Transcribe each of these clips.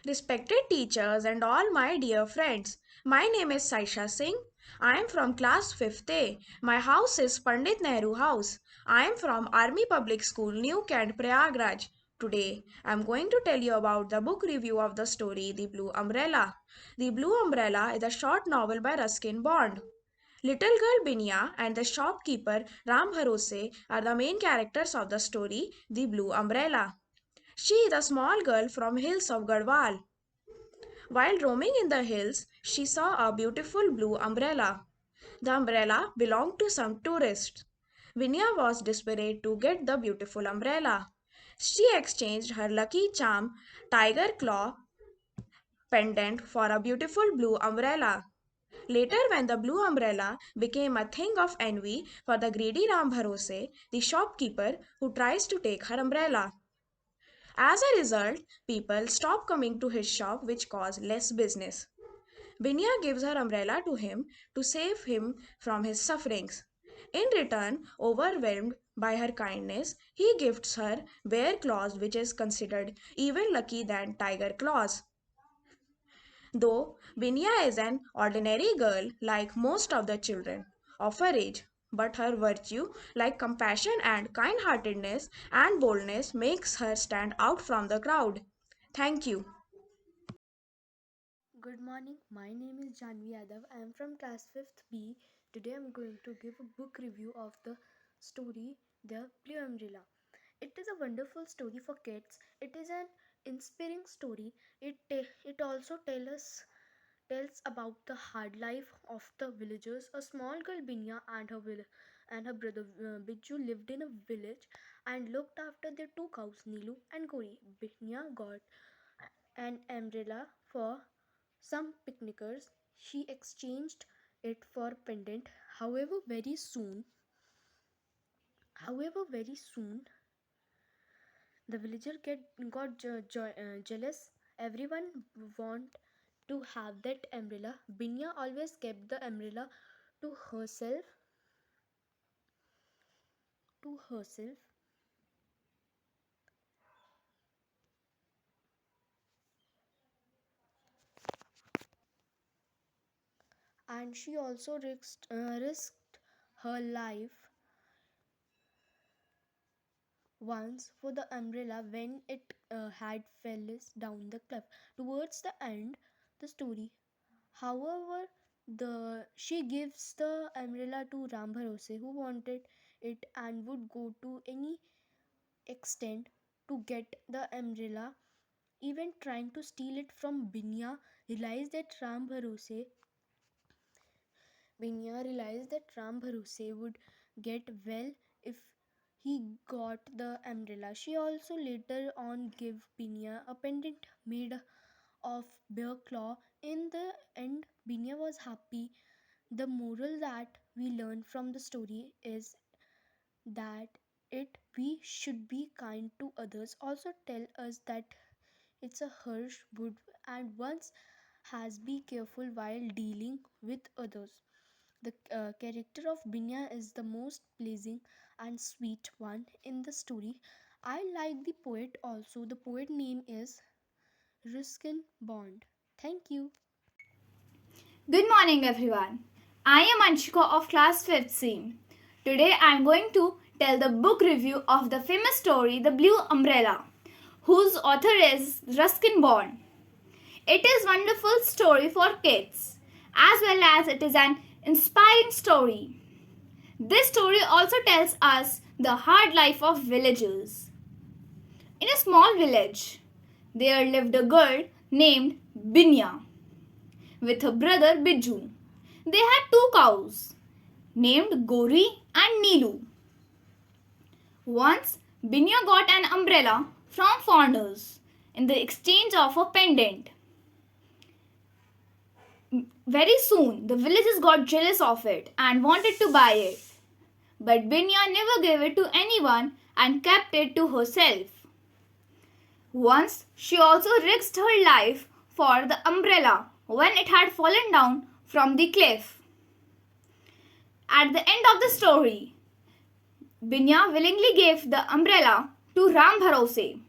Respected teachers and all my dear friends, my name is Saisha Singh. I am from class 5th A. My house is Pandit Nehru House. I am from Army Public School, New Kent, Prayagraj. Today, I am going to tell you about the book review of the story The Blue Umbrella. The Blue Umbrella is a short novel by Ruskin Bond. Little girl Binya and the shopkeeper Ram Bharose are the main characters of the story The Blue Umbrella. She is a small girl from hills of Garhwal. While roaming in the hills, she saw a beautiful blue umbrella. The umbrella belonged to some tourists. Vinya was desperate to get the beautiful umbrella. She exchanged her lucky charm, tiger claw pendant, for a beautiful blue umbrella. Later, when the blue umbrella became a thing of envy for the greedy Ram Bharose, the shopkeeper who tries to take her umbrella. As a result, people stop coming to his shop, which caused less business. Binya gives her umbrella to him to save him from his sufferings. In return, overwhelmed by her kindness, he gifts her bear claws, which is considered even lucky than tiger claws. Though Binya is an ordinary girl like most of the children of her age, but her virtue, like compassion and kind heartedness and boldness, makes her stand out from the crowd. Thank you. Good morning. My name is Janvi Yadav. I am from class 5th B. Today I am going to give a book review of the story The Blue Umbrella. It is a wonderful story for kids. It is an inspiring story. It also tells about the hard life of the villagers. A small girl Binya and her brother Biju lived in a village and looked after their two cows Nilu and Gori. Binya got an umbrella for some picnickers. She exchanged it for pendant. However, very soon, the villager got jealous. Everyone want to have that umbrella. Binya always kept the umbrella to herself, to herself, and she also risked her life once for the umbrella when it had fallen down the cliff. Towards the end, the story, however, the she gives the umbrella to Ram Bharose, who wanted it and would go to any extent to get the umbrella, even trying to steal it from Binya. Realized that Ram Bharose Binya realized that Ram Bharose would get well if he got the umbrella. She also later on gave Binya a pendant made of bear claw. In the end, Binya was happy. The moral that we learn from the story is that it we should be kind to others. Also tell us that it's a harsh wood and once has be careful while dealing with others. The character of Binya is the most pleasing and sweet one in the story. I like the poet also. The poet name is Ruskin Bond. Thank you. Good morning, everyone. I am Anshika of class 5th C. Today I am going to tell the book review of the famous story The Blue Umbrella, whose author is Ruskin Bond. It is a wonderful story for kids, as well as it is an inspiring story. This story also tells us the hard life of villagers. In a small village, there lived a girl named Binya with her brother Biju. They had two cows named Gori and Neelu. Once, Binya got an umbrella from foreigners in the exchange of a pendant. Very soon, the villagers got jealous of it and wanted to buy it. But Binya never gave it to anyone and kept it to herself. Once, she also risked her life for the umbrella when it had fallen down from the cliff. At the end of the story, Binya willingly gave the umbrella to Ram Bharose.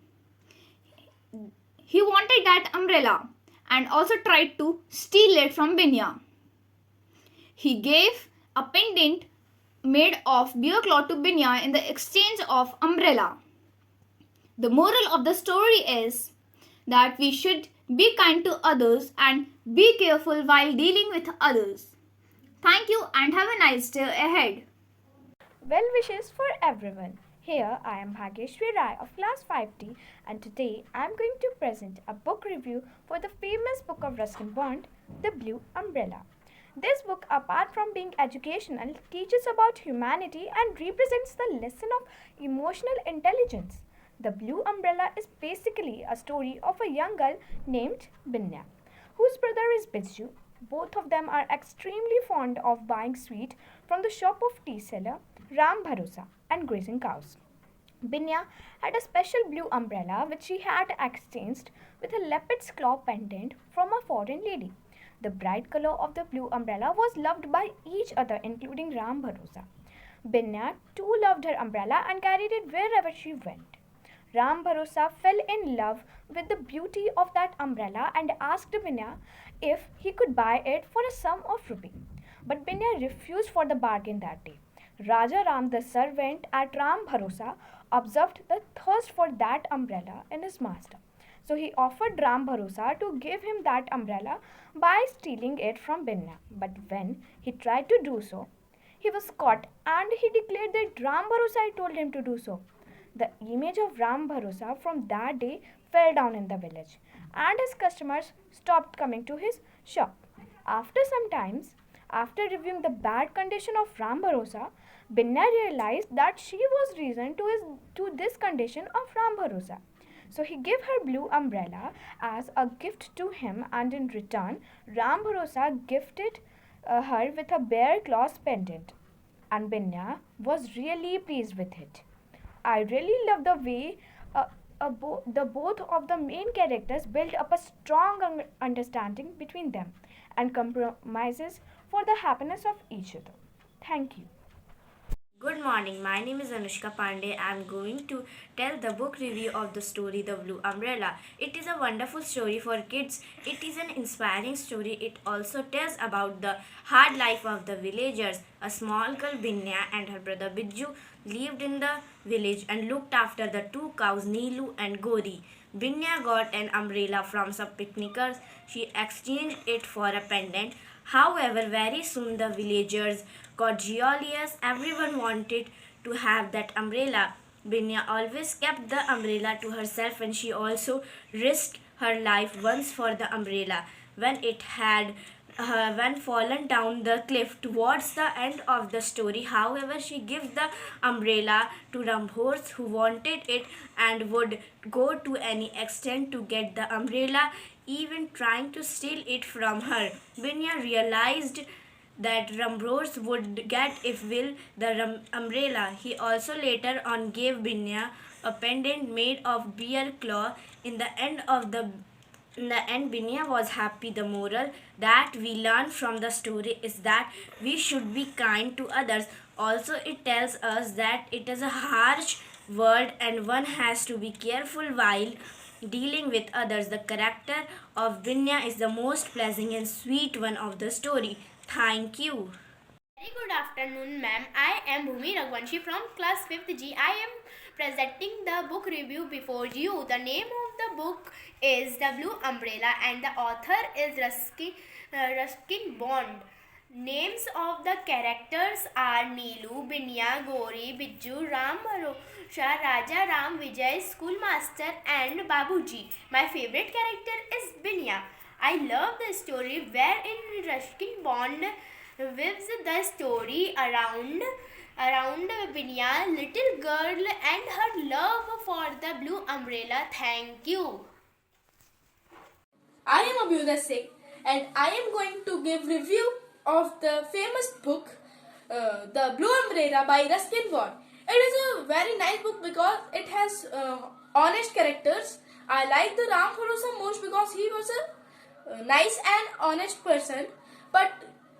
He wanted that umbrella and also tried to steal it from Binya. He gave a pendant made of bear claw to Binya in the exchange of umbrella. The moral of the story is that we should be kind to others and be careful while dealing with others. Thank you and have a nice day ahead. Well wishes for everyone. Here I am Bhageshwari Rai of class 5D and today I am going to present a book review for the famous book of Ruskin Bond, The Blue Umbrella. This book, apart from being educational, teaches about humanity and represents the lesson of emotional intelligence. The Blue Umbrella is basically a story of a young girl named Binya, whose brother is Bijju. Both of them are extremely fond of buying sweet from the shop of tea seller Ram Bharosa and grazing cows. Binya had a special blue umbrella which she had exchanged with a leopard's claw pendant from a foreign lady. The bright color of the blue umbrella was loved by each other, including Ram Bharosa. Binya too loved her umbrella and carried it wherever she went. Ram Bharosa fell in love with the beauty of that umbrella and asked Binya if he could buy it for a sum of rupee. But Binya refused for the bargain that day. Raja Ram, the servant at Ram Bharosa, observed the thirst for that umbrella in his master. So he offered Ram Bharosa to give him that umbrella by stealing it from Binya. But when he tried to do so, he was caught and he declared that Ram Bharosa had told him to do so. The image of Ram Bharosa from that day fell down in the village and his customers stopped coming to his shop. After some times, after reviewing the bad condition of Ram Bharosa, Binya realized that she was reason to this condition of Ram Bharosa. So he gave her blue umbrella as a gift to him and in return Ram Bharosa gifted her with a bear claws pendant and Binya was really pleased with it. I really love the way the both of the main characters built up a strong understanding between them and compromises for the happiness of each other. Thank you. Good morning. My name is Anushka Pandey. I am going to tell the book review of the story The Blue Umbrella. It is a wonderful story for kids. It is an inspiring story. It also tells about the hard life of the villagers. A small girl Binya and her brother Bijju lived in the village and looked after the two cows Neelu and Gori. Binya got an umbrella from some picnickers. She exchanged it for a pendant. However, very soon the villagers got jealous. Everyone wanted to have that umbrella. Binya always kept the umbrella to herself and she also risked her life once for the umbrella when it had when fallen down the cliff towards the end of the story. However, she gives the umbrella to Rambhors who wanted it and would go to any extent to get the umbrella, even trying to steal it from her. Binya realized that Rambhors would get if will the umbrella. He also later on gave Binya a pendant made of bear claw. In the end, Binya was happy. The moral that we learn from the story is that we should be kind to others. Also, it tells us that it is a harsh world and one has to be careful while dealing with others. The character of Binya is the most pleasant and sweet one of the story. Thank you. Very good afternoon, ma'am. I am Bhumi Ragwanshi from class 5th G. I am presenting the book review before you. The name of the book is The Blue Umbrella and the author is Ruskin Bond. Names of the characters are Neelu, Binya, Gori, Bijju, Ram Bharosha, Raja Ram, Vijay, Schoolmaster and Babuji. My favorite character is Binya. I love the story wherein Ruskin Bond weaves the story around Binya, little girl and her love for the blue umbrella. Thank you. I am Abhyuday Singh and I am going to give review of the famous book The Blue Umbrella by Ruskin Bond. It is a very nice book because it has honest characters. I like the Ram Bharosa most because he was a nice and honest person, but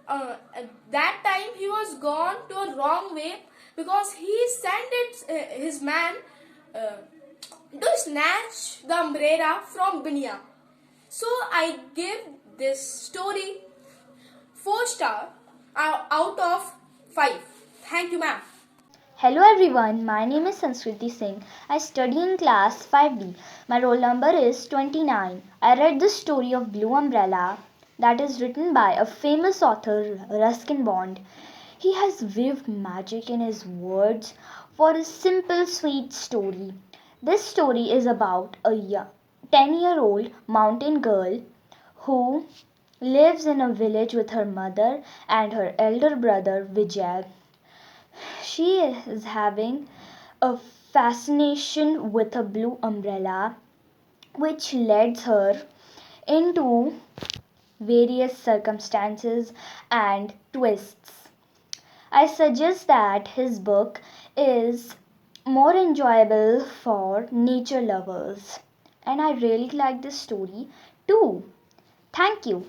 at that time he was gone to a wrong way because he sent his man to snatch the umbrella from Binia. So I give this story 4 star out of 5. Thank you, ma'am. Hello everyone, my name is Sanskriti Singh. I study in class 5D. My roll number is 29. I read the story of Blue Umbrella that is written by a famous author, Ruskin Bond. He has weaved magic in his words for a simple, sweet story. This story is about a 10-year-old mountain girl who lives in a village with her mother and her elder brother Vijay. She is having a fascination with a blue umbrella, which leads her into various circumstances and twists. I suggest that his book is more enjoyable for nature lovers, and I really like this story too. Thank you.